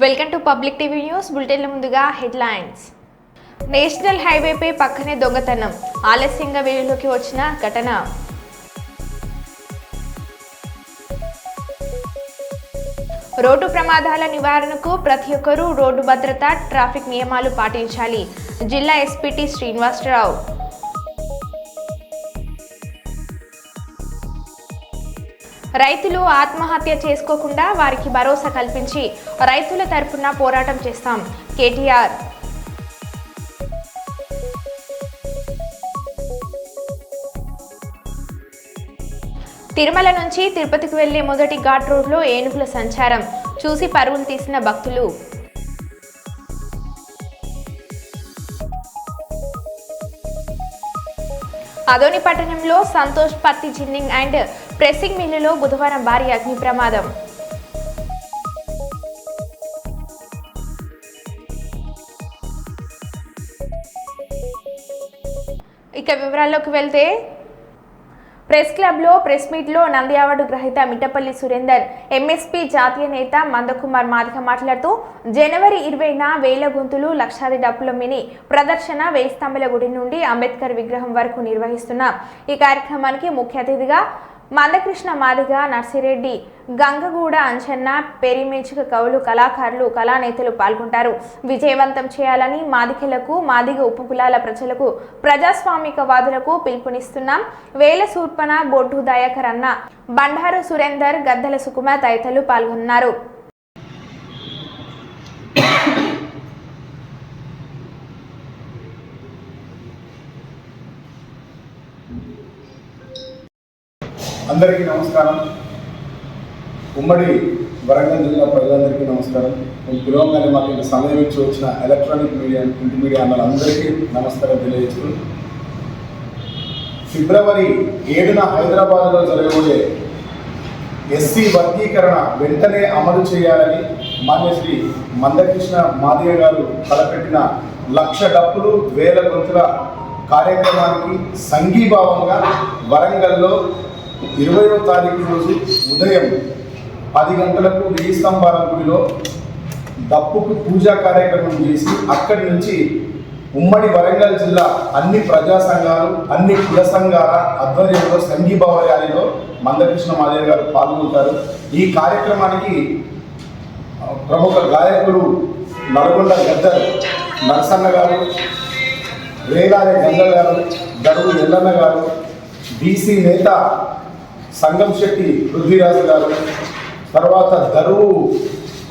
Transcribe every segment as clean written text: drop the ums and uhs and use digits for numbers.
Welcome to public TV news బులెటిన్ల ముందుగా headlines. National హైవేపై పక్కనే దొంగతనం, ఆలస్యంగా వెలుగులోకి వచ్చిన ఘటన. రోడ్డు ప్రమాదాల నివారణకు ప్రతి ఒక్కరూ రోడ్డు భద్రత, ట్రాఫిక్ నియమాలు పాటించాలి. జిల్లా ఎస్పీ శ్రీనివాసరావు. రైతులు ఆత్మహత్య చేసుకోకుండా వారికి భరోసా కల్పించి రైతుల తరపున పోరాటం చేస్తాం. కేటీఆర్. తిరుమల నుంచి తిరుపతికి వెళ్లే మొదటి ఘాట్ రోడ్లో ఏనుగుల సంచారం చూసి పరుగులు తీసిన భక్తులు. ఆదోని పట్టణంలో సంతోష్ పత్తి జిన్నింగ్ అండ్ ప్రెసింగ్ మిల్లులో బుధవారం భారీ అగ్ని ప్రమాదం. ఇక వివరాల్లోకి వెళ్తే, ప్రెస్ క్లబ్లో ప్రెస్ మీట్లో నంది అవార్డు గ్రహీత మిట్టపల్లి సురేందర్, ఎంఎస్పీ జాతీయ నేత మందకుమార్ మాదిగ మాట్లాడుతూ జనవరి 20న వేల గొంతులు లక్షాది డప్పుల మినీ ప్రదర్శన వేయి స్తంభాల గుడి నుండి అంబేద్కర్ విగ్రహం వరకు నిర్వహిస్తున్న ఈ కార్యక్రమానికి ముఖ్య అతిథిగా మందకృష్ణ మాదిగ, నర్సిరెడ్డి, గంగగూడ అంచన్న, పెరిమేచుక కవులు, కళాకారులు, కళానేతలు పాల్గొంటారు. విజయవంతం చేయాలని మాదిగలకు, మాదిగ ఉపకులాల ప్రజలకు, ప్రజాస్వామికవాదులకు పిలుపునిస్తున్నాం. వేల సూర్పన, బొడ్డు దయాకర్ అన్న, బండారు సురేందర్, గద్దల సుకుమ తదితరులు పాల్గొన్నారు. అందరికీ నమస్కారం. ఉమ్మడి వరంగల్ జిల్లా ప్రజలందరికీ నమస్కారం. పిలవగానే మాకు ఇంత సమయం ఇచ్చి వచ్చిన ఎలక్ట్రానిక్ మీడియా, ప్రింట్ మీడియా అందరికీ నమస్కారం తెలియజేస్తూ, ఫిబ్రవరి 7న హైదరాబాద్లో జరగబోయే ఎస్సీ వర్గీకరణ వెంటనే అమలు చేయాలని మాన్యశ్రీ మందకృష్ణ మాదిగ గారు తలపెట్టిన 1,00,000 డప్పులు, 1000 గొంతుల కార్యక్రమానికి సంఘీభావంగా వరంగల్లో 20వ తారీఖు రోజు ఉదయం 10 గంటలకు వేయి స్తంభాల గుడిలో దప్పుకు పూజా కార్యక్రమం చేసి అక్కడి నుంచి ఉమ్మడి వరంగల్ జిల్లా అన్ని ప్రజా సంఘాలు, అన్ని కుల సంఘాల ఆధ్వర్యంలో సంఘీభావ ర్యాలీలో మందకృష్ణ మాదిగ గారు పాల్గొంటారు. ఈ కార్యక్రమానికి ప్రముఖ గాయకులు నల్గొండ గద్దర్ నరసన్న గారు, రేగారే గంగల్ గారు, దరువు ఎల్లన్న గారు, బీసీ నేత సంగం శెట్టి పృథ్వీరాజు గారు, తర్వాత దరువు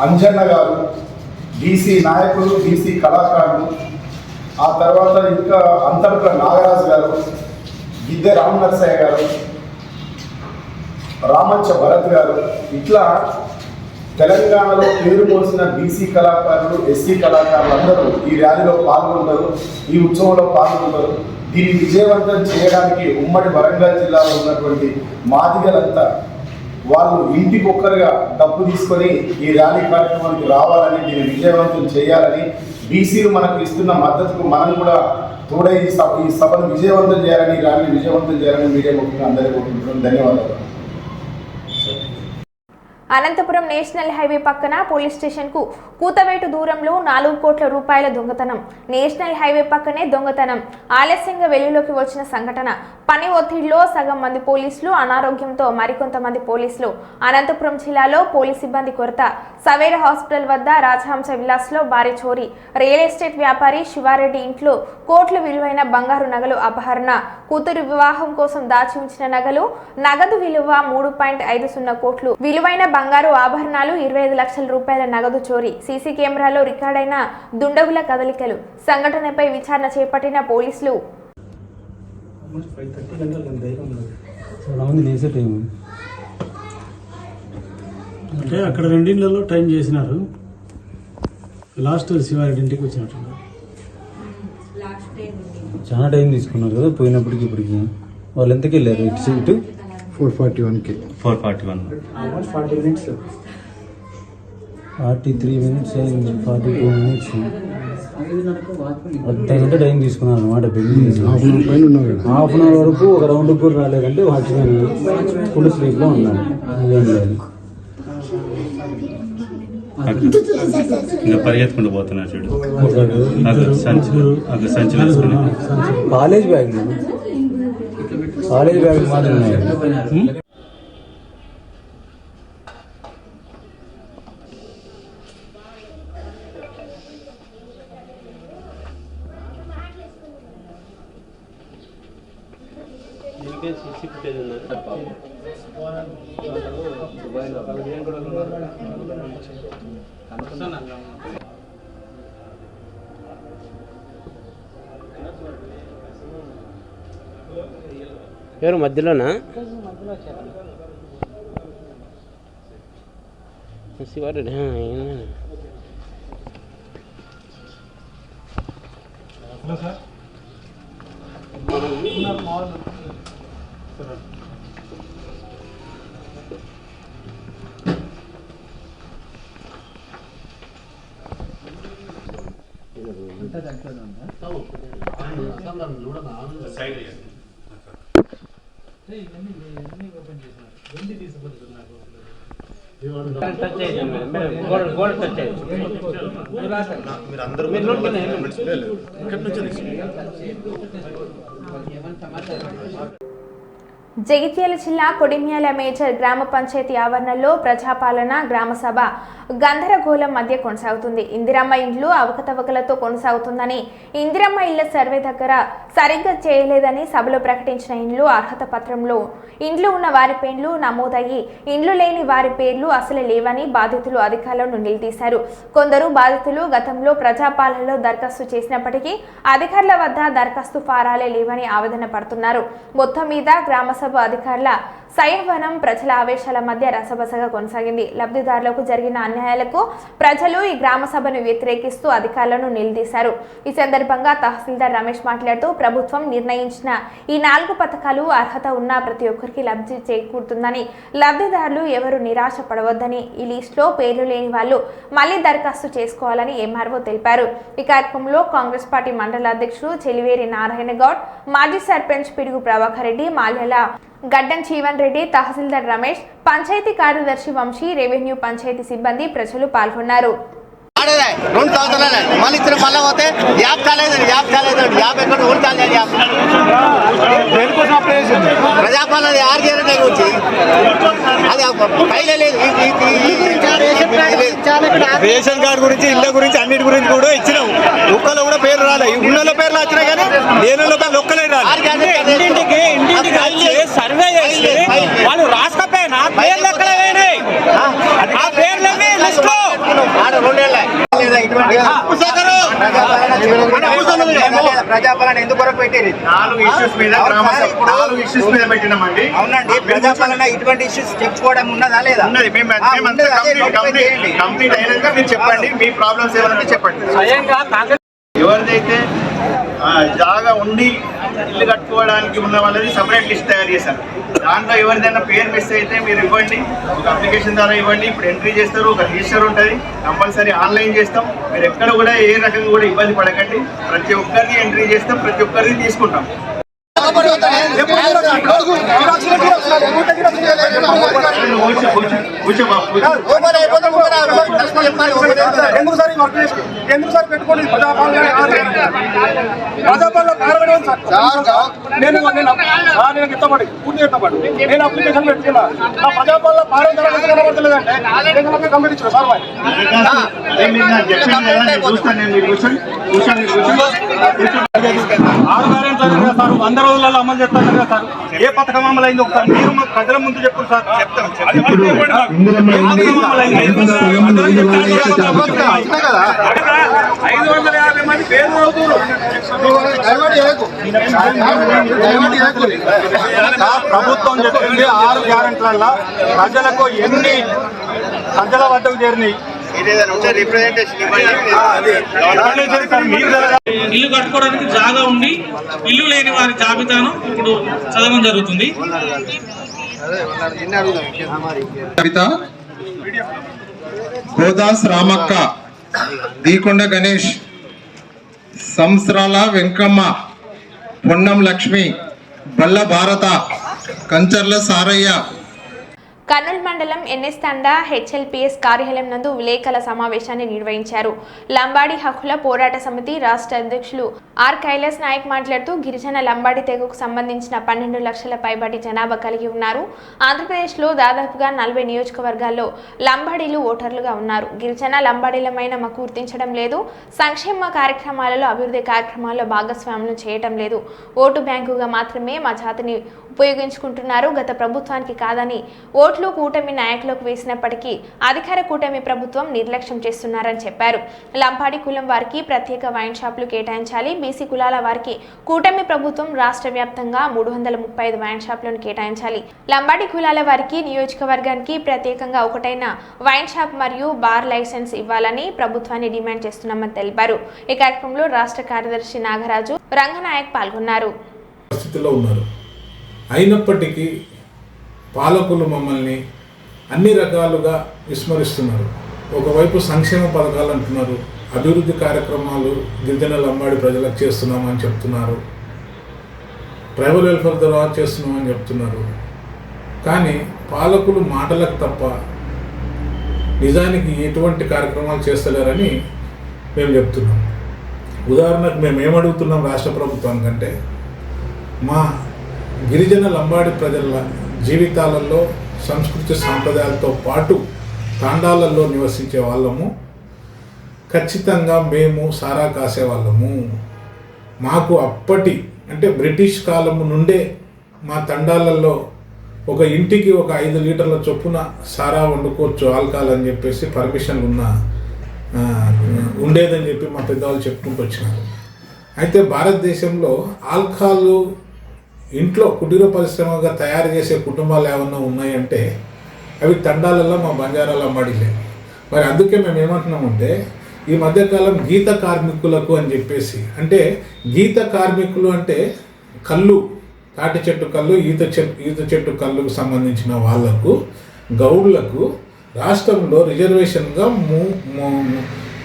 అంజన్న గారు, బీసీ నాయకులు, బీసీ కళాకారులు, ఆ తర్వాత ఇంకా అంతర్గత నాగరాజు గారు, గిద్దె రామ్ నరసయ్య గారు, రామంచ భరత్ గారు, ఇట్లా తెలంగాణలో పేరు మోసిన బీసీ కళాకారులు, ఎస్సీ కళాకారులు అందరూ ఈ ర్యాలీలో పాల్గొంటారు, ఈ ఉత్సవంలో పాల్గొంటారు. దీన్ని విజయవంతం చేయడానికి ఉమ్మడి వరంగల్ జిల్లాలో ఉన్నటువంటి మాదిగలంతా వాళ్ళు ఇంటికొక్కరుగా డబ్బు తీసుకొని ఈ ర్యాలీ కార్యక్రమానికి రావాలని, దీన్ని విజయవంతం చేయాలని, బీసీలు మనకు ఇస్తున్న మద్దతుకు మనం కూడా తోడై ఈ సభను విజయవంతం చేయాలని, ఈ ర్యాలీని విజయవంతం చేయాలని మీడియా ముఖ్యంగా అందరికీ కోరుకుంటున్నాను. ధన్యవాదాలు. అనంతపురం నేషనల్ హైవే పక్కన పోలీస్ స్టేషన్కు కూతవేటు దూరంలో 4 కోట్ల రూపాయల దొంగతనం. నేషనల్ హైవే పక్కనే దొంగతనం, ఆలస్యంగా వెలుగులోకి వచ్చిన సంఘటన. పని ఒత్తిడిలో సగం మంది పోలీసులు, అనారోగ్యంతో మరికొంతమంది పోలీసులు. అనంతపురం జిల్లాలో పోలీస్ సిబ్బంది కొరత. సవేర హాస్పిటల్ వద్ద రాజహంస విలాస్లో భారీ చోరీ. రియల్ ఎస్టేట్ వ్యాపారి శివారెడ్డి ఇంట్లో కోట్ల విలువైన బంగారు నగలు అపహరణ. కూతురు వివాహం కోసం దాచి ఉంచిన నగలు, నగదు విలువ 3.50 కోట్లు విలువైన బంగారు ఆభరణాలు, 25 లక్షల రూపాయల నగదు చోరీ. సీసీ కెమెరాలో రికార్డైన దుండగుల కదలికలు. సంఘటనపై విచారణ చేపట్టిన పోలీసులు. అంటే అక్కడ 2 ఇళ్లలో టైం చేసినారు. లాస్ట్ శివారెడ్డి ఇంటికి వచ్చినట్టున్నారు. చాలా టైం తీసుకున్నారు కదా పోయినప్పటికి ఇప్పటికి. వాళ్ళు ఎంతకి వెళ్ళారు? ఇటు సీటు 441కి 441 40 మినిట్స్ 43 మినిట్స్ అయింది. 42 మినిట్స్ అర్ధగంట టైం తీసుకున్నారు అనమాట. హాఫ్ అన్ అవర్ వరకు ఒక రౌండ్ కూడా రాలేదంటే వాచ్మెన్ ఫుల్ స్లీప్లో ఉన్నాడు. ఏం లేదు. ఇంకా పరిగెత్తుకుంటూ పోతున్నా చూడు అది సంచి వేసుకుని కాలేజ్ బ్యాగ్ మాత్రం ఉన్నాయి. ఎవరు మధ్యలోనా శివారెడ్డి జగిత్యాల జిల్లా కొడిమ్యాల మేజర్ గ్రామ పంచాయతీ ఆవరణలో ప్రజాపాలన గ్రామ సభ గందరగోళం మధ్య కొనసాగుతుంది. ఇందిరమ్మ ఇండ్లు అవకతవకలతో కొనసాగుతుందని, ఇందిరమ్మ ఇళ్ల సర్వే దగ్గర సరిగ్గా చేయలేదని సభలో ప్రకటించిన ఇండ్లు అర్హత పత్రంలో ఇండ్లు ఉన్న వారి పేర్లు నమోదయ్యి ఇండ్లు లేని వారి పేర్లు అసలు లేవని బాధితులు అధికారులను నిలదీశారు. కొందరు బాధితులు గతంలో ప్రజాపాలనలో దరఖాస్తు చేసినప్పటికీ అధికారుల వద్ద దరఖాస్తు ఫారాలే లేవని ఆవేదన పడుతున్నారు. మొత్తం మీద గ్రామ సభ అధికారుల సంయమనం ప్రజల ఆవేశాల మధ్య రసబసగా కొనసాగింది. లబ్ధిదారులకు జరిగిన అన్యాయాలకు ప్రజలు ఈ గ్రామ సభను వ్యతిరేకిస్తూ అధికారులను నిలదీశారు. ఈ సందర్భంగా తహసీల్దార్ రమేష్ మాట్లాడుతూ ప్రభుత్వం నిర్ణయించిన ఈ 4 పథకాలు అర్హత ఉన్న ప్రతి ఒక్కరికి లబ్ధి చేకూరుతుందని, లబ్ధిదారులు ఎవరు నిరాశ పడవద్దని, ఈ లిస్టులో పేర్లు లేని వాళ్ళు మళ్లీ దరఖాస్తు చేసుకోవాలని ఎంఆర్ఓ తెలిపారు. ఈ కార్యక్రమంలో కాంగ్రెస్ పార్టీ మండల అధ్యక్షుడు చెలివేరి నారాయణ గౌడ్, మాజీ సర్పంచ్ పిడుగు ప్రభాకర్ రెడ్డి, మాల్యాల గడ్డం జీవన్ రెడ్డి, తహసీల్దార్ రమేష్, పంచాయతీ కార్యదర్శి వంశీ, రెవెన్యూ పంచాయతీ సిబ్బంది ప్రజలు పాల్గొన్నారు. ప్రజాపాలన రేషన్ కార్డు గురించి, ఇళ్ళ గురించి, అన్నిటి గురించి కూడా ఇచ్చినావు. ఒక్కలో కూడా పేరు రాలే. ఉన్నలో పేర్లు వచ్చినాయి కానీ లేనిలో పేర్లు ఒక్కలే రాలే. ఇంటింటికి సర్వే చేసి వాళ్ళు రాసుకపోయినా పేర్లు ఎక్కడ పోయినాయి? ఆ పేర్లన్నీ లిస్ట్ ప్రజాపాలన ఎందుకు పెట్టేది? 4 ఇష్యూస్ మీద పెట్టినామండి. అవునండి, ప్రజాపాలన ఇటువంటి ఇష్యూస్ చెప్పుకోవడం ఉన్నదా లేదా? ఉన్నది. కంప్లీట్ అయినాక మీరు చెప్పండి, మీ ప్రాబ్లమ్స్ ఏమైనా చెప్పండి. ఎవరిదైతే జాగా ఉండి ఇల్లు కట్టుకోవడానికి ఉన్న వాళ్ళది సపరేట్ లిస్ట్ తయారు చేశారు. దాంట్లో ఎవరిదైనా పేరు మిస్ అయితే మీరు ఇవ్వండి, ఒక అప్లికేషన్ ద్వారా ఇవ్వండి. ఇప్పుడు ఎంట్రీ చేస్తారు, ఒక రిజిస్టర్ ఉంటుంది, కంపల్సరీ ఆన్లైన్ చేస్తాం. మీరు ఎక్కడ కూడా ఏ రకంగా కూడా ఇబ్బంది పడకండి. ప్రతి ఒక్కరిని ఎంట్రీ చేస్తాం, ప్రతి ఒక్కరిని తీసుకుంటాం. ఎందుకు సార్ పెట్టుకోండి ప్రజాపాలన నేను ఎత్తపడి పూర్తి ఎత్తపడి నేను అప్లికేషన్ పెట్టుకున్నా. నా ప్రజాపాలన కనబడలేదంటే కంప్లీట్ ఇచ్చిన సార్. సార్ 100 రోజులలో అమలు చేస్తారు కదా సార్. ఏ పథకం అమలు అయింది ఒకసారి మీరు ప్రజల ముందు చెప్పండి సార్. చెప్తాం. 550 మంది పేరు ప్రభుత్వం చెప్పింది 6 గ్యారెంటీలలో ప్రజలకు ఎన్ని ప్రజల వద్దకు చేరినాయి? ఇల్లు కట్టుకోవడానికి జాగా ఉండి ఇల్లు లేని వారి జాబితాను ఇప్పుడు చదవడం జరుగుతుంది. గోదాస్ రామక్క, దీకొండ గణేష్, సంస్రాల వెంకమ్మ, పొన్నం లక్ష్మి, బల్ల భారత, కంచర్ల సారయ్య. కర్నూలు మండలం ఎన్ఎస్ తండా హెచ్ఎల్పిఎస్ కార్యాలయం నందు విలేకరుల సమావేశాన్ని నిర్వహించారు. లంబాడి హక్కుల పోరాట సమితి రాష్ట్ర అధ్యక్షులు ఆర్ కైలాస్ నాయక్ మాట్లాడుతూ గిరిజన లంబాడి తెగకు సంబంధించిన 12 లక్షల పైబడి జనాభా కలిగి ఉన్నారు. ఆంధ్రప్రదేశ్లో దాదాపుగా 40 నియోజకవర్గాల్లో లంబాడీలు ఓటర్లుగా ఉన్నారు. గిరిజన లంబాడీలమైన మాకు గుర్తించడం లేదు. సంక్షేమ కార్యక్రమాలలో అభివృద్ధి కార్యక్రమాల్లో భాగస్వామ్యం చేయటం లేదు. ఓటు బ్యాంకుగా మాత్రమే మా జాతిని ఉపయోగించుకుంటున్నారు. గత ప్రభుత్వానికి కాదని ఓట్లు కూటమి నాయకులకు వేసినప్పటికీ అధికార కూటమి ప్రభుత్వం నిర్లక్ష్యం చేస్తున్నారని చెప్పారు. లంబాడి కులం వారికి ప్రత్యేక వైన్ షాపులు కేటాయించాలి. బీసీ కులాల వారికి కూటమి ప్రభుత్వం రాష్ట్ర వ్యాప్తంగా 335 వైన్ షాపులను కేటాయించాలి. లంబాడి కులాల వారికి నియోజకవర్గానికి ప్రత్యేకంగా ఒకటైన వైన్ షాప్ మరియు బార్ లైసెన్స్ ఇవ్వాలని ప్రభుత్వాన్ని డిమాండ్ చేస్తున్నామని తెలిపారు. ఈ కార్యక్రమంలో రాష్ట్ర కార్యదర్శి నాగరాజు, రంగనాయక్ పాల్గొన్నారు. అయినప్పటికీ పాలకులు మమ్మల్ని అన్ని రకాలుగా విస్మరిస్తున్నారు. ఒకవైపు సంక్షేమ పథకాలు అంటున్నారు, అభివృద్ధి కార్యక్రమాలు గిరిజన లంబాడి ప్రజలకు చేస్తున్నామని చెప్తున్నారు, ట్రైబల్ వెల్ఫేర్ ద్వారా చేస్తున్నామని చెప్తున్నారు. కానీ పాలకులు మాటలకు తప్ప నిజానికి ఎటువంటి కార్యక్రమాలు చేస్తలేరని మేము చెప్తున్నాం. ఉదాహరణకు మేము ఏమడుగుతున్నాం రాష్ట్ర ప్రభుత్వానికంటే, మా గిరిజన లంబాడి ప్రజల జీవితాలలో సంస్కృతి సాంప్రదాయాలతో పాటు తాండాలలో నివసించే వాళ్ళము, ఖచ్చితంగా మేము సారా కాసే వాళ్ళము. మాకు అప్పటి అంటే బ్రిటిష్ కాలము నుండే మా తండాలలో ఒక ఇంటికి ఒక 5 లీటర్ల చొప్పున సారా వండుకోవచ్చు ఆల్కహాల్ అని చెప్పేసి పర్మిషన్ ఉండేదని చెప్పి మా పెద్దవాళ్ళు చెప్పుకుంటూ వచ్చినారు. అయితే భారతదేశంలో ఆల్కహాల్ ఇంట్లో కుటీర పరిశ్రమగా తయారు చేసే కుటుంబాలు ఏమన్నా ఉన్నాయంటే అవి తండాలలో మా బంజారా లంబాడీలే. మరి అందుకే మేము ఏమంటున్నామంటే ఈ మధ్యకాలం గీత కార్మికులకు అని చెప్పేసి, అంటే గీత కార్మికులు అంటే కళ్ళు, తాటి చెట్టు కళ్ళు, ఈత చెట్టు కళ్ళుకు సంబంధించిన వాళ్లకు, గౌడ్లకు రాష్ట్రంలో రిజర్వేషన్గా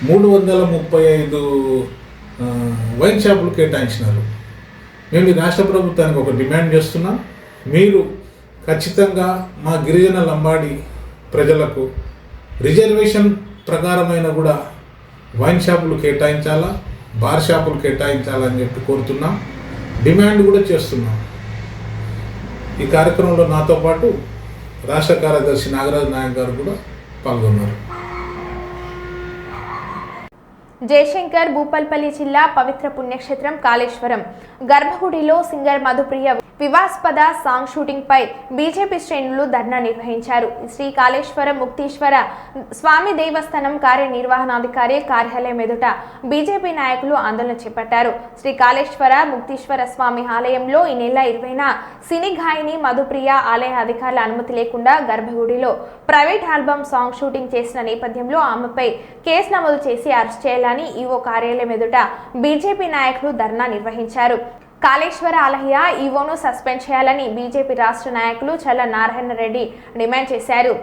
335 వైన్ షాపులు కేటాయించినారు. మేము ఈ రాష్ట్ర ప్రభుత్వానికి ఒక డిమాండ్ చేస్తున్నాం. మీరు ఖచ్చితంగా మా గిరిజన లంబాడి ప్రజలకు రిజర్వేషన్ ప్రకారమైన కూడా వైన్ షాపులు కేటాయించాలా, బార్ షాపులు కేటాయించాలని చెప్పి కోరుతున్నాం, డిమాండ్ కూడా చేస్తున్నాం. ఈ కార్యక్రమంలో నాతో పాటు రాష్ట్ర కార్యదర్శి నాగరాజు నాయక్ గారు కూడా పాల్గొన్నారు. జయశంకర్ భూపాల్పల్లి జిల్లా పవిత్ర పుణ్యక్షేత్రం కాళేశ్వరం గర్భగుడిలో సింగర్ మధుప్రియ వివాస్పద సాంగ్ షూటింగ్ పై బీజేపీ శ్రేణులు ధర్నా నిర్వహించారు. శ్రీ కాళేశ్వరం ముక్తీశ్వర స్వామి దేవస్థానం కార్యనిర్వహణాధికారి కార్యాలయం ఎదుట బీజేపీ నాయకులు ఆందోళన చేపట్టారు. శ్రీ కాళేశ్వర ముక్తీశ్వర స్వామి ఆలయంలో ఈ నెల 20న సినీ గాయని మధుప్రియ ఆలయ అధికారుల అనుమతి లేకుండా గర్భగుడిలో ప్రైవేట్ ఆల్బమ్ సాంగ్ షూటింగ్ చేసిన నేపథ్యంలో ఆమెపై కేసు నమోదు చేసి అరెస్ట్ చేయాలని ఈవో కార్యాలయం ఎదుట బీజేపీ నాయకులు ధర్నా నిర్వహించారు. కాళేశ్వర ఆలయ ఈవోను సస్పెండ్ చేయాలని బీజేపీ రాష్ట్ర నాయకులు చల్ల నారాయణ రెడ్డి డిమాండ్ చేశారు.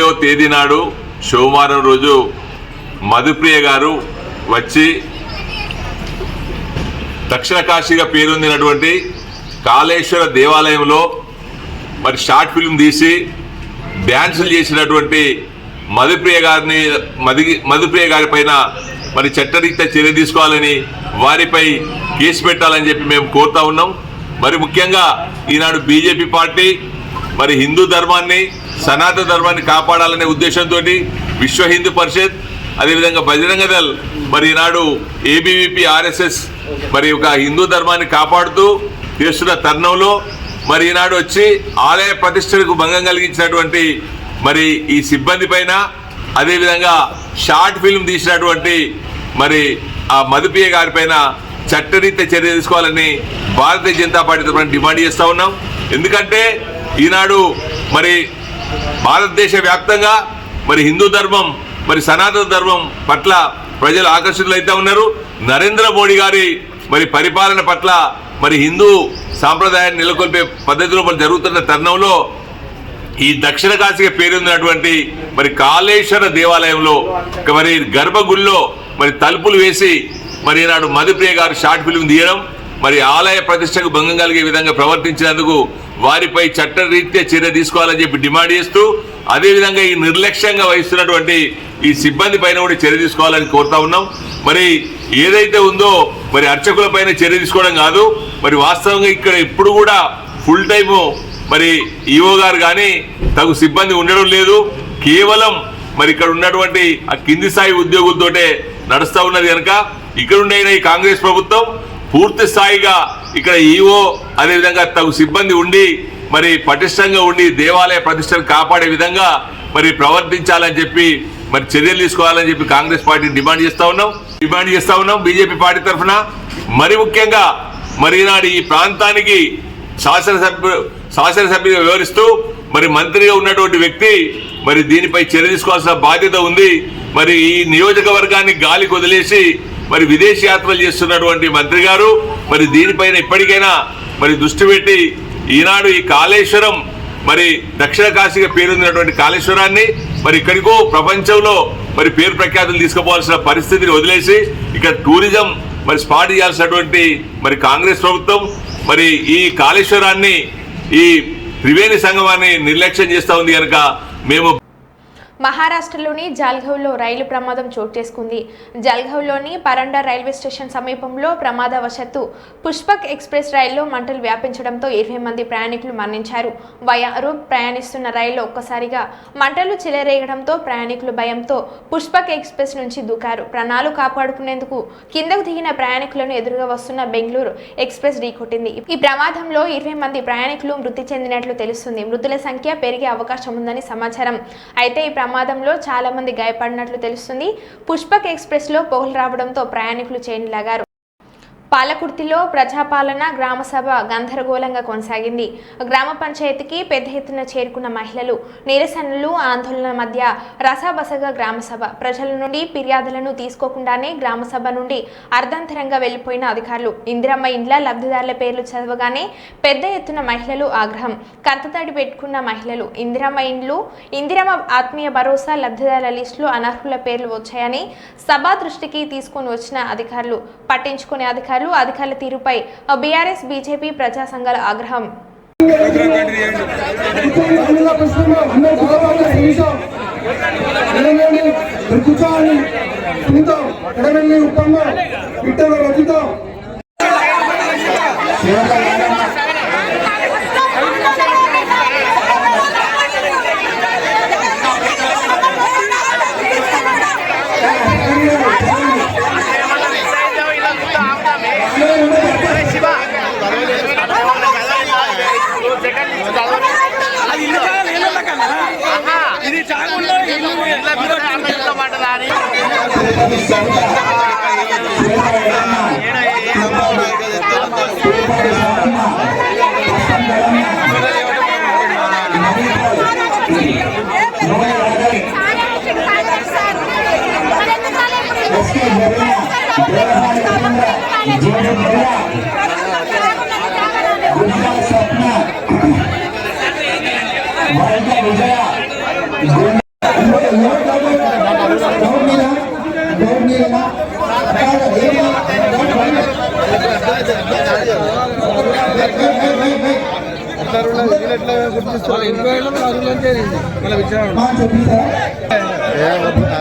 20వ తేదీ నాడు సోమవారం రోజు మధుప్రియ గారు వచ్చి దక్షిణ కాశీగా పేరొందినటువంటి కాళేశ్వర దేవాలయంలో మరి షార్ట్ ఫిల్మ్ తీసి డ్యాన్సులు చేసినటువంటి మధుప్రియ గారి పైన మరి చట్టరీత్యా చర్య తీసుకోవాలని, వారిపై కేసు పెట్టాలని చెప్పి మేము కోరుతా ఉన్నాం. మరి ముఖ్యంగా ఈనాడు బీజేపీ పార్టీ మరి హిందూ ధర్మాన్ని, సనాతన ధర్మాన్ని కాపాడాలనే ఉద్దేశంతో విశ్వ హిందూ పరిషత్, అదేవిధంగా బజరంగ దళ్ మరి ఈనాడు ఏబీవీపీ ఆర్ఎస్ఎస్ మరి ఒక హిందూ ధర్మాన్ని కాపాడుతూ చేస్తున్న తరుణంలో మరి ఈనాడు వచ్చి ఆలయ ప్రతిష్టలకు భంగం కలిగించినటువంటి మరి ఈ సిబ్బంది పైన, అదేవిధంగా షార్ట్ ఫిల్మ్ తీసినటువంటి మరి ఆ మధుప్రియ గారి పైన చట్టరీత్యా చర్య తీసుకోవాలని భారతీయ జనతా పార్టీ తరఫున డిమాండ్ చేస్తూ ఉన్నాం. ఎందుకంటే ఈనాడు మరి భారతదేశ వ్యాప్తంగా మరి హిందూ ధర్మం, మరి సనాతన ధర్మం పట్ల ప్రజలు ఆకర్షితులైతే ఉన్నారు. నరేంద్ర మోడీ గారి మరి పరిపాలన పట్ల మరి హిందూ సాంప్రదాయాన్ని నెలకొల్పే పద్ధతిలో జరుగుతున్న తరుణంలో ఈ దక్షిణ కాశీగా పేరొందినటువంటి మరి కాళేశ్వర దేవాలయంలో మరి గర్భగుడిలో మరి తలుపులు వేసి మరి ఈనాడు మధుప్రియ గారు షార్ట్ ఫిల్మ్ తీయడం, మరి ఆలయ ప్రతిష్టకు భంగం కలిగే విధంగా ప్రవర్తించినందుకు వారిపై చట్టరీత్యా చర్య తీసుకోవాలని చెప్పి డిమాండ్ చేస్తూ, అదేవిధంగా ఈ నిర్లక్ష్యంగా వహిస్తున్నటువంటి ఈ సిబ్బంది పైన కూడా చర్య తీసుకోవాలని కోరుతా ఉన్నాం. మరి ఏదైతే ఉందో మరి అర్చకుల పైన చర్య తీసుకోవడం కాదు, మరి వాస్తవంగా ఇక్కడ ఇప్పుడు కూడా ఫుల్ టైము మరి ఈఓ గారు కానీ తగు సిబ్బంది ఉండడం లేదు. కేవలం మరి ఇక్కడ ఉన్నటువంటి ఆ కింది స్థాయి ఉద్యోగులతోటే నడుస్తూ ఉన్నది కనుక ఇక్కడ ఉండైన ఈ కాంగ్రెస్ ప్రభుత్వం పూర్తి స్థాయిగా ఇక్కడ ఈఓ అదేవిధంగా తగు సిబ్బంది ఉండి మరి పటిష్టంగా ఉండి దేవాలయ ప్రతిష్టను కాపాడే విధంగా మరి ప్రవర్తించాలని చెప్పి మరి చర్యలు తీసుకోవాలని చెప్పి కాంగ్రెస్ పార్టీ డిమాండ్ చేస్తూ ఉన్నాం బీజేపీ పార్టీ తరఫున. మరి ముఖ్యంగా మరి ఈనాడు ఈ ప్రాంతానికి శాసనసభ్యుగా వివరిస్తూ మరి మంత్రిగా ఉన్నటువంటి వ్యక్తి మరి దీనిపై చర్య తీసుకోవాల్సిన బాధ్యత ఉంది. మరి ఈ నియోజకవర్గాన్ని గాలికి వదిలేసి మరి విదేశీ యాత్రలు చేస్తున్నటువంటి మంత్రి గారు మరి దీనిపైన ఇప్పటికైనా మరి దృష్టి పెట్టి ఈనాడు ఈ కాళేశ్వరం మరి దక్షిణ కాశీగా పేరొందినటువంటి కాళేశ్వరాన్ని మరి ఇక్కడికో ప్రపంచంలో మరి పేరు ప్రఖ్యాతులు తీసుకుపోవాల్సిన పరిస్థితిని వదిలేసి ఇక్కడ టూరిజం మరి స్పాట్ చేయాల్సినటువంటి మరి కాంగ్రెస్ ప్రభుత్వం మరి ఈ కాళేశ్వరాన్ని, ఈ త్రివేణి సంగమాన్ని నిర్లక్ష్యం చేస్తూ ఉంది కనుక మేము మహారాష్ట్రలోని జల్గావ్లో రైలు ప్రమాదం చోటు చేసుకుంది. జల్గావ్లోని పరండా రైల్వే స్టేషన్ సమీపంలో ప్రమాదవశాత్తు పుష్పక్ ఎక్స్ప్రెస్ రైల్లో మంటలు వ్యాపించడంతో 20 మంది ప్రయాణికులు మరణించారు. వయారు ప్రయాణిస్తున్న రైల్లో ఒక్కసారిగా మంటలు చెలరేగడంతో ప్రయాణికులు భయంతో పుష్పక్ ఎక్స్ప్రెస్ నుంచి దూకారు. ప్రాణాలు కాపాడుకునేందుకు కిందకు దిగిన ప్రయాణికులను ఎదురుగా వస్తున్న బెంగళూరు ఎక్స్ప్రెస్ ఢీకొట్టింది. ఈ ప్రమాదంలో 20 మంది ప్రయాణికులు మృతి చెందినట్లు తెలుస్తుంది. మృతుల సంఖ్య పెరిగే అవకాశం ఉందని సమాచారం. అయితే ఈ ప్రమాదంలో చాలా మంది గాయపడినట్లు తెలుస్తుంది. పుష్పక్ ఎక్స్ప్రెస్ లో పొగలు రావడంతో ప్రయాణికులు చైన్లాగారు. పాలకుర్తిలో ప్రజాపాలన గ్రామసభ గందరగోళంగా కొనసాగింది. గ్రామ పంచాయతీకి పెద్ద ఎత్తున చేరుకున్న మహిళలు నిరసనలు, ఆందోళన మధ్య రసాబసగా గ్రామసభ. ప్రజల నుండి ఫిర్యాదులను తీసుకోకుండానే గ్రామసభ నుండి అర్ధంతరంగా వెళ్లిపోయిన అధికారులు. ఇందిరమ్మ ఇండ్ల లబ్ధిదారుల పేర్లు చదవగానే పెద్ద ఎత్తున మహిళలు ఆగ్రహం. కంటతడి పెట్టుకున్న మహిళలు ఇందిరమ్మ ఇండ్లు, ఇందిరమ్మ ఆత్మీయ భరోసా లబ్ధిదారుల లిస్టులో అనర్హుల పేర్లు వచ్చాయని సభ దృష్టికి తీసుకుని వచ్చిన అధికారులు పట్టించుకునే అధికారుల తీరుపై బీఆర్ఎస్, బీజేపీ, ప్రజా సంఘాల ఆగ్రహం.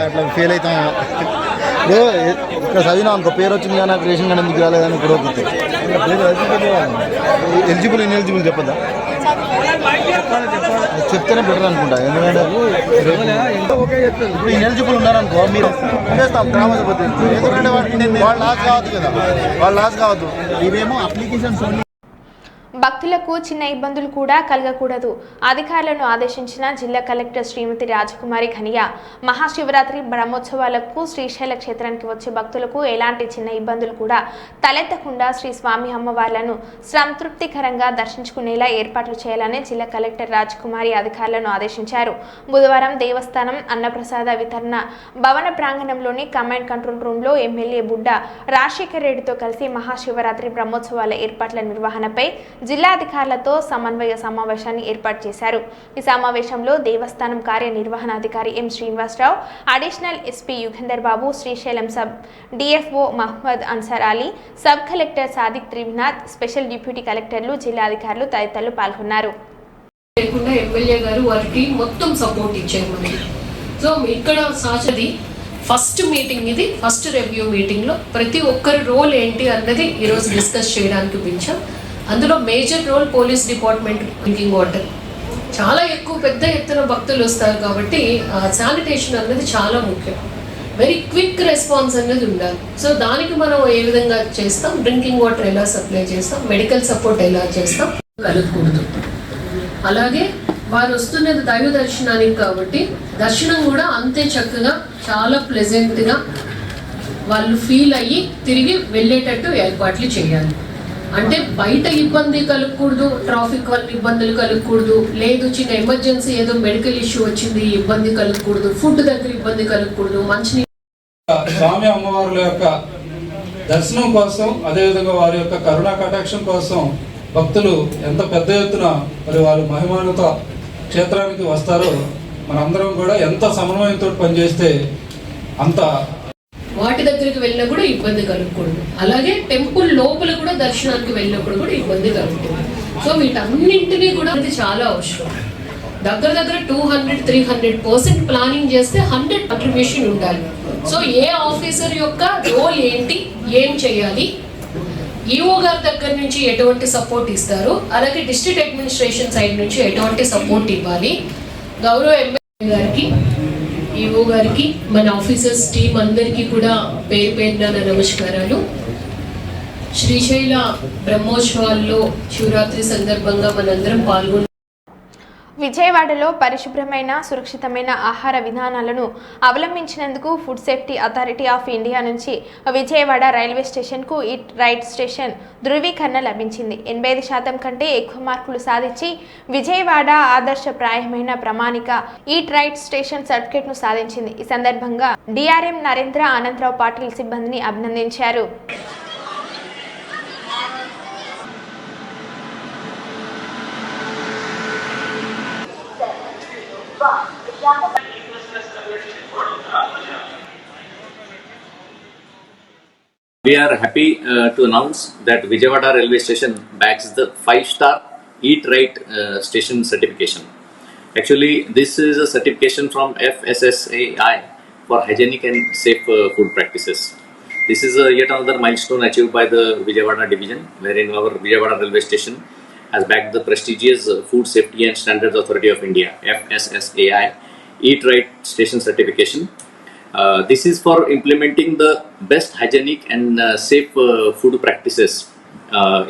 అట్లా ఫెయిల్ అవుతాం. ఇక్కడ చదివినా అనుకో పేరు వచ్చింది కానీ నాకు రేషన్ కార్డు ఎందుకు రాలేదని కూడా ఎలిజిబుల్ ఇన్ఎలిజిబుల్ చెప్పద్దా? చెప్తేనే బెటర్ అనుకుంటా. ఎందుకంటే ఇప్పుడు ఇన్ఎలిజిబుల్ ఉన్నారనుకో మీరు చేస్తాం గ్రామ సభ్యులు. ఎందుకంటే వాళ్ళు లాస్ కావద్దు కదా, వాళ్ళు లాస్ కావద్దు. ఇవేమో అప్లికేషన్స్ భక్తులకు చిన్న ఇబ్బందులు కూడా కలగకూడదు. అధికారులను ఆదేశించిన జిల్లా కలెక్టర్ శ్రీమతి రాజకుమారి ఖనియా. మహాశివరాత్రి బ్రహ్మోత్సవాలకు శ్రీశైల క్షేత్రానికి వచ్చే భక్తులకు ఎలాంటి చిన్న ఇబ్బందులు కూడా తలెత్తకుండా శ్రీ స్వామి అమ్మవార్లను సంతృప్తికరంగా దర్శించుకునేలా ఏర్పాట్లు చేయాలని జిల్లా కలెక్టర్ రాజకుమారి అధికారులను ఆదేశించారు. బుధవారం దేవస్థానం అన్నప్రసాద వితరణ భవన ప్రాంగణంలోని కమాండ్ కంట్రోల్ రూమ్లో ఎమ్మెల్యే బుడ్డ రాజశేఖర్ రెడ్డితో కలిసి మహాశివరాత్రి బ్రహ్మోత్సవాల ఏర్పాట్ల నిర్వహణపై జిల్లా అధికారులతో సమన్వయ సమావేశాన్ని ఏర్పాటు చేశారు. ఈ సమావేశంలో దేవస్థానం కార్యనిర్వహణాధికారి M Srinivasarao, additional SP Yugandhar Babu, Srisailam sub DFO Mohammed Ansar Ali, sub collector Sadiq Trivinath, special deputy కలెక్టర్లు, జిల్లా అధికారులు తదితరులు పాల్గొన్నారు. ఎమ్మెల్యే గారు వారి టీం మొత్తం సపోర్ట్ ఇచ్చారు మనకి. సో ఇక్కడ సాచది ఫస్ట్ మీటింగ్, ఇది ఫస్ట్ రివ్యూ మీటింగ్లో ప్రతి ఒక్కరి రోల్ ఏంటి అన్నది ఈరోజు డిస్కస్ చేయడానికి పిలిచాం. అందులో major role police department, drinking water చాలా ఎక్కువ పెద్ద ఎత్తున భక్తులు వస్తారు కాబట్టి శానిటేషన్ అన్నది చాలా ముఖ్యం. వెరీ క్విక్ రెస్పాన్స్ అనేది ఉండాలి. సో దానికి మనం ఏ విధంగా చేస్తాం, డ్రింకింగ్ వాటర్ ఎలా సప్లై చేస్తాం, మెడికల్ సపోర్ట్ ఎలా చేస్తాం కలగకూడదు. అలాగే వారు వస్తున్నది దైవ దర్శనానికి కాబట్టి దర్శనం కూడా అంతే చక్కగా చాలా ప్లెజెంట్గా వాళ్ళు ఫీల్ అయ్యి తిరిగి వెళ్ళేటట్టు ఏర్పాట్లు చేయాలి. అంటే బయట ఇబ్బంది కలగకూడదు, ట్రాఫిక్ వల్ల ఇబ్బందులు కలగకూడదు, లేదు చిన్న ఎమర్జెన్సీ ఏదో మెడికల్ ఇష్యూ వచ్చింది ఇబ్బంది కలగకూడదు, ఫుడ్ దగ్గర ఇబ్బంది కలగకూడదు, మంచినీళ్ళు. స్వామి అమ్మవారుల యొక్క దర్శనం కోసం, అదేవిధంగా వారి యొక్క కరుణా కటాక్షం కోసం భక్తులు ఎంత పెద్ద ఎత్తున మరి వాళ్ళు మహిమానుత క్షేత్రానికి వస్తారో మనందరం కూడా ఎంత సమన్వయంతో పనిచేస్తే అంత వాటి దగ్గరికి వెళ్ళినా కూడా ఇబ్బంది కలగకూడదు. అలాగే టెంపుల్ లోపల కూడా దర్శనానికి వెళ్ళినప్పుడు కూడా ఇబ్బంది కలగకూడదు. సో వీటన్నింటినీ కూడా అది చాలా అవసరం. దగ్గర 200-300% ప్లానింగ్ చేస్తే 100 కంట్రిబ్యూషన్ ఉండాలి. సో ఏ ఆఫీసర్ యొక్క రోల్ ఏంటి, ఏం చేయాలి, ఈఓ గారి దగ్గర నుంచి ఎటువంటి సపోర్ట్ ఇస్తారు, అలాగే డిస్ట్రిక్ట్ అడ్మినిస్ట్రేషన్ సైడ్ నుంచి ఎటువంటి సపోర్ట్ ఇవ్వాలి, గౌరవ ఎమ్మెల్యే గారికి, ఈఓ గారికి, మన ఆఫీసర్స్ టీం అందరికీ కూడా పేరు పేరున నమస్కారాలు. శ్రీశైల బ్రహ్మోత్సవాల్లో శివరాత్రి సందర్భంగా మనందరం పాల్గొన్నాం. విజయవాడలో పరిశుభ్రమైన సురక్షితమైన ఆహార విధానాలను అవలంబించినందుకు food safety authority of India నుంచి విజయవాడ రైల్వే స్టేషన్కు ఈట్ రైట్ స్టేషన్ ధృవీకరణ లభించింది. 85% కంటే ఎక్కువ మార్కులు సాధించి విజయవాడ ఆదర్శప్రాయమైన ప్రామాణిక ఈట్ రైట్ స్టేషన్ సర్టిఫికేట్ను సాధించింది. ఈ సందర్భంగా డిఆర్ఎం నరేంద్ర ఆనందరావు పాటిల్ సిబ్బందిని అభినందించారు. We are happy to announce that Vijayawada Railway Station backs the 5-star Eat Right station certification. Actually, this is a certification from FSSAI for hygienic and safe food practices. This is yet another milestone achieved by the Vijayawada division, wherein our Vijayawada Railway Station has backed the prestigious Food Safety and Standards Authority of India (FSSAI) Eat Right station certification. This is for implementing the best hygienic and safe food practices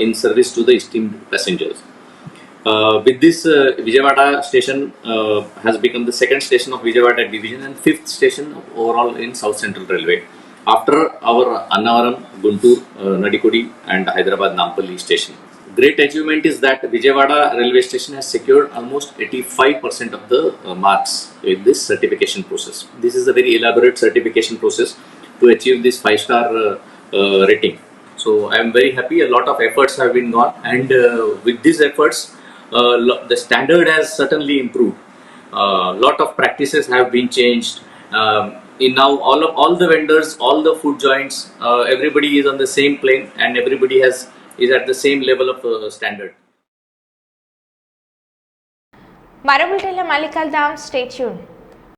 in service to the esteemed passengers. With this, Vijayawada station has become the second station of Vijayawada division and 5th station overall in South Central Railway, after our Annavaram, Guntur, Nadikudi and Hyderabad Nampalli station. Great achievement is that Vijayawada railway station has secured almost 85% of the marks in this certification process. This is a very elaborate certification process to achieve this 5-star rating. So I am very happy. A lot of efforts have been gone, and with these efforts, the standard has certainly improved. Lot of practices have been changed. now all the vendors, all the food joints, everybody is on the same plane and everybody is at the same level of standard. మరో బులెటిన్లో మళ్ళీ కలుద్దాం. Stay tune.